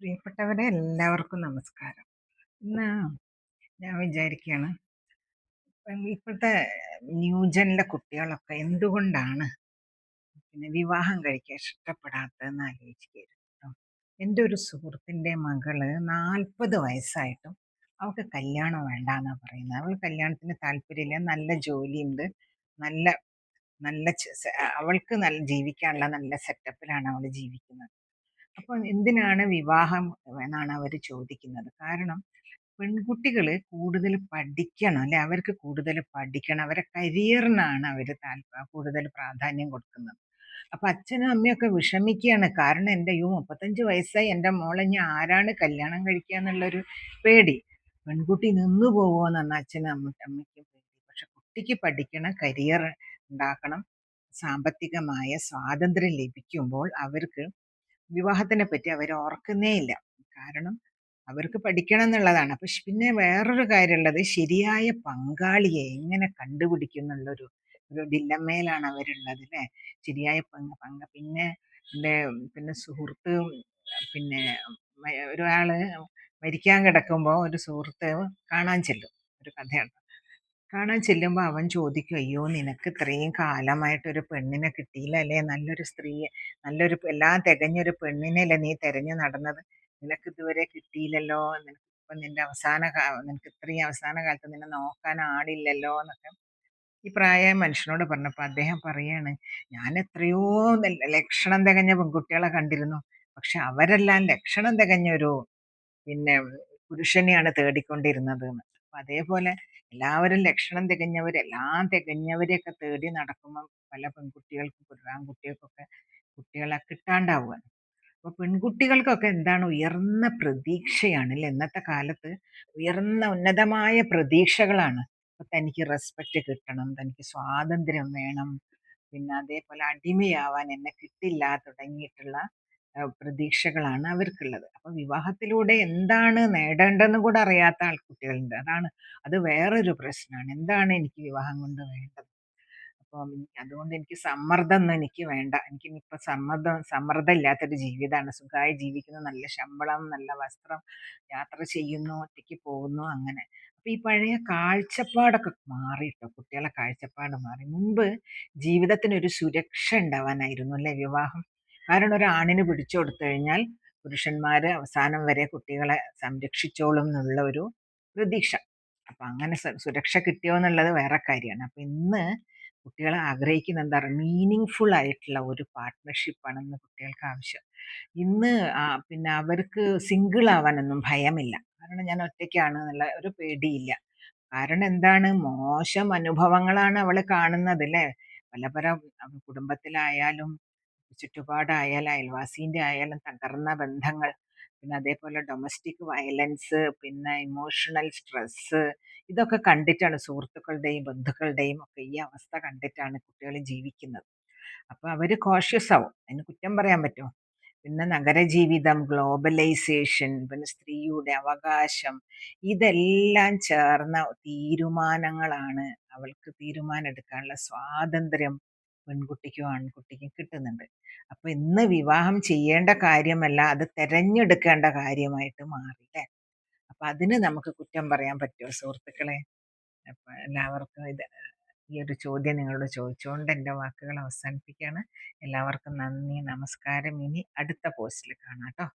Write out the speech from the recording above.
പ്രിയപ്പെട്ടവരെ എല്ലാവർക്കും നമസ്കാരം. ഇന്ന് ഞാൻ വിചാരിക്കുകയാണ്, ഇപ്പോഴത്തെ ന്യൂജനിലെ കുട്ടികളൊക്കെ എന്തുകൊണ്ടാണ് വിവാഹം കഴിക്കാൻ ഇഷ്ടപ്പെടാത്തതെന്ന് ആലോചിക്കുകയായിരുന്നു ട്ടോ. എൻ്റെ ഒരു സുഹൃത്തിൻ്റെ മകള് 40 വയസ്സായിട്ടും അവൾക്ക് കല്യാണം വേണ്ടാന്നാ പറയുന്നത്. അവൾ കല്യാണത്തിന് താല്പര്യമില്ല, നല്ല ജോലിയുണ്ട്, നല്ല നല്ല അവൾക്ക് നല്ല ജീവിക്കാനുള്ള നല്ല സെറ്റപ്പിലാണ് അവൾ ജീവിക്കുന്നത്. അപ്പോൾ എന്തിനാണ് വിവാഹം എന്നാണ് അവർ ചോദിക്കുന്നത്. കാരണം പെൺകുട്ടികള് കൂടുതൽ പഠിക്കണം അല്ലെ, അവർക്ക് കൂടുതൽ പഠിക്കണം, അവരെ കരിയറിനാണ് അവർ കൂടുതൽ പ്രാധാന്യം കൊടുക്കുന്നത്. അപ്പൊ അച്ഛനും അമ്മയൊക്കെ വിഷമിക്കുകയാണ്. കാരണം എൻ്റെ 35 വയസ്സായി, എൻ്റെ മോളെ ഇനി ആരാണ് കല്യാണം കഴിക്കുക എന്നുള്ളൊരു പേടി. പെൺകുട്ടി നിന്നു പോവുമോന്നാണ് അച്ഛനും അമ്മയ്ക്കും പേടി. പക്ഷെ കുട്ടിക്ക് പഠിക്കണം, കരിയർ ഉണ്ടാക്കണം, സാമ്പത്തികമായ സ്വാതന്ത്ര്യം ലഭിക്കുമ്പോൾ അവർക്ക് വിവാഹത്തിനെ പറ്റി അവർ ഓർക്കുന്നേ ഇല്ല. കാരണം അവർക്ക് പഠിക്കണം എന്നുള്ളതാണ്. അപ്പൊ പിന്നെ വേറൊരു കാര്യമുള്ളത്, ശരിയായ പങ്കാളിയെ എങ്ങനെ കണ്ടുപിടിക്കും എന്നുള്ളൊരു ഒരു ഡില്ലമ്മയിലാണ് അവരുള്ളത് അല്ലേ. ശരിയായ പിന്നെ എൻ്റെ പിന്നെ സുഹൃത്ത് പിന്നെ ഒരാള് മരിക്കാൻ കിടക്കുമ്പോൾ ഒരു സുഹൃത്ത് കാണാൻ ചെല്ലും. ഒരു കഥയാണ്. കാണാൻ ചെല്ലുമ്പോൾ അവൻ ചോദിക്കും, അയ്യോ നിനക്ക് ഇത്രയും കാലമായിട്ട് ഒരു പെണ്ണിനെ കിട്ടിയില്ല അല്ലേ, നല്ലൊരു സ്ത്രീയെ, നല്ലൊരു എല്ലാം തികഞ്ഞൊരു പെണ്ണിനെയല്ലേ നീ തെരഞ്ഞു നടന്നത്, നിനക്ക് ഇതുവരെ കിട്ടിയില്ലല്ലോ, നിനക്ക് ഇപ്പം നിനക്ക് ഇത്രയും അവസാന കാലത്ത് നിന്നെ നോക്കാൻ ആളില്ലല്ലോ എന്നൊക്കെ ഈ പ്രായമായ മനുഷ്യനോട് പറഞ്ഞപ്പോൾ അദ്ദേഹം പറയാണ്, ഞാൻ എത്രയോ ലക്ഷണം തികഞ്ഞ പെൺകുട്ടികളെ കണ്ടിരുന്നു, പക്ഷെ അവരെല്ലാം ലക്ഷണം തികഞ്ഞൊരു പിന്നെ പുരുഷനെയാണ് തേടിക്കൊണ്ടിരുന്നത് എന്ന്. അപ്പൊ അതേപോലെ എല്ലാവരും ലക്ഷണം തികഞ്ഞവർ, എല്ലാം തികഞ്ഞവരെയൊക്കെ തേടി നടക്കുമ്പോൾ പല പെൺകുട്ടികൾക്കും ആൺകുട്ടികൾക്കൊക്കെ കുട്ടികളെ കിട്ടാണ്ടാവുകയാണ്. അപ്പൊ പെൺകുട്ടികൾക്കൊക്കെ എന്താണ്, ഉയർന്ന പ്രതീക്ഷയാണ് അല്ലെ. ഇന്നത്തെ കാലത്ത് ഉയർന്ന ഉന്നതമായ പ്രതീക്ഷകളാണ്. അപ്പൊ തനിക്ക് റെസ്പെക്റ്റ് കിട്ടണം, തനിക്ക് സ്വാതന്ത്ര്യം വേണം, പിന്നെ അതേപോലെ അടിമയാവാൻ എന്നെ കിട്ടില്ല തുടങ്ങിയിട്ടുള്ള പ്രതീക്ഷകളാണ് അവർക്കുള്ളത്. അപ്പൊ വിവാഹത്തിലൂടെ എന്താണ് നേടേണ്ടതെന്ന് കൂടെ അറിയാത്ത ആൾക്കുട്ടികളുണ്ട്. അത് വേറൊരു പ്രശ്നമാണ്. എന്താണ് എനിക്ക് വിവാഹം കൊണ്ട് വേണ്ടത്? അപ്പം അതുകൊണ്ട് എനിക്ക് സമ്മർദ്ദമൊന്നും എനിക്ക് വേണ്ട. എനിക്കിനിയിപ്പോൾ സമ്മർദ്ദം ഇല്ലാത്തൊരു ജീവിതമാണ്. സുഖമായി ജീവിക്കുന്നു, നല്ല ശമ്പളം, നല്ല വസ്ത്രം, യാത്ര ചെയ്യുന്നു, ഒറ്റയ്ക്ക് പോകുന്നു, അങ്ങനെ. അപ്പൊ ഈ പഴയ കാഴ്ചപ്പാടൊക്കെ മാറിയിട്ടോ, കുട്ടികളെ കാഴ്ചപ്പാട് മാറി. മുൻപ് ജീവിതത്തിനൊരു സുരക്ഷ ഉണ്ടാവാനായിരുന്നു അല്ലേ വിവാഹം. കാരണം ഒരു ആണിന് പിടിച്ചു കൊടുത്തു കഴിഞ്ഞാൽ പുരുഷന്മാര് അവസാനം വരെ കുട്ടികളെ സംരക്ഷിച്ചോളും എന്നുള്ള ഒരു പ്രതീക്ഷ. അപ്പൊ അങ്ങനെ സുരക്ഷ കിട്ടിയോ എന്നുള്ളത് വേറെ കാര്യമാണ്. അപ്പൊ ഇന്ന് കുട്ടികൾ ആഗ്രഹിക്കുന്ന എന്താ പറയുക, മീനിങ് ഫുൾ ആയിട്ടുള്ള ഒരു പാർട്ട്ണർഷിപ്പാണ് ഇന്ന് കുട്ടികൾക്ക് ആവശ്യം. ഇന്ന് പിന്നെ അവർക്ക് സിംഗിൾ ആവാനൊന്നും ഭയമില്ല. കാരണം ഞാൻ ഒറ്റയ്ക്കാണ് എന്നുള്ള ഒരു പേടിയില്ല. കാരണം എന്താണ്, മോശം അനുഭവങ്ങളാണ് അവള് കാണുന്നത് അല്ലേ. പല പല കുടുംബത്തിലായാലും ചുറ്റുപാടായാലും അയൽവാസീൻ്റെ ആയാലും തകർന്ന ബന്ധങ്ങൾ, പിന്നെ അതേപോലെ ഡൊമസ്റ്റിക് വയലൻസ്, പിന്നെ ഇമോഷണൽ സ്ട്രെസ്സ്, ഇതൊക്കെ കണ്ടിട്ടാണ്, സുഹൃത്തുക്കളുടെയും ബന്ധുക്കളുടെയും ഒക്കെ ഈ അവസ്ഥ കണ്ടിട്ടാണ് കുട്ടികൾ ജീവിക്കുന്നത്. അപ്പൊ അവര് കോഷ്യസ് ആവും, അതിന് കുറ്റം പറയാൻ പറ്റുമോ. പിന്നെ നഗരജീവിതം, ഗ്ലോബലൈസേഷൻ, പിന്നെ സ്ത്രീയുടെ അവകാശം, ഇതെല്ലാം ചേർന്ന തീരുമാനങ്ങളാണ്. അവൾക്ക് തീരുമാനം എടുക്കാനുള്ള സ്വാതന്ത്ര്യം പെൺകുട്ടിക്കും ആൺകുട്ടിക്കും കിട്ടുന്നുണ്ട്. അപ്പൊ ഇന്ന് വിവാഹം ചെയ്യേണ്ട കാര്യമല്ല, അത് തെരഞ്ഞെടുക്കേണ്ട കാര്യമായിട്ട് മാറി ല്ലേ. അപ്പൊ അതിന് നമുക്ക് കുറ്റം പറയാൻ പറ്റുമോ സുഹൃത്തുക്കളെ? അപ്പൊ എല്ലാവർക്കും ഈ ഒരു ചോദ്യം നിങ്ങളോട് ചോദിച്ചുകൊണ്ട് എൻ്റെ വാക്കുകൾ അവസാനിപ്പിക്കുകയാണ്. എല്ലാവർക്കും നന്ദി, നമസ്കാരം. ഇനി അടുത്ത പോസ്റ്റിൽ കാണാം ട്ടോ.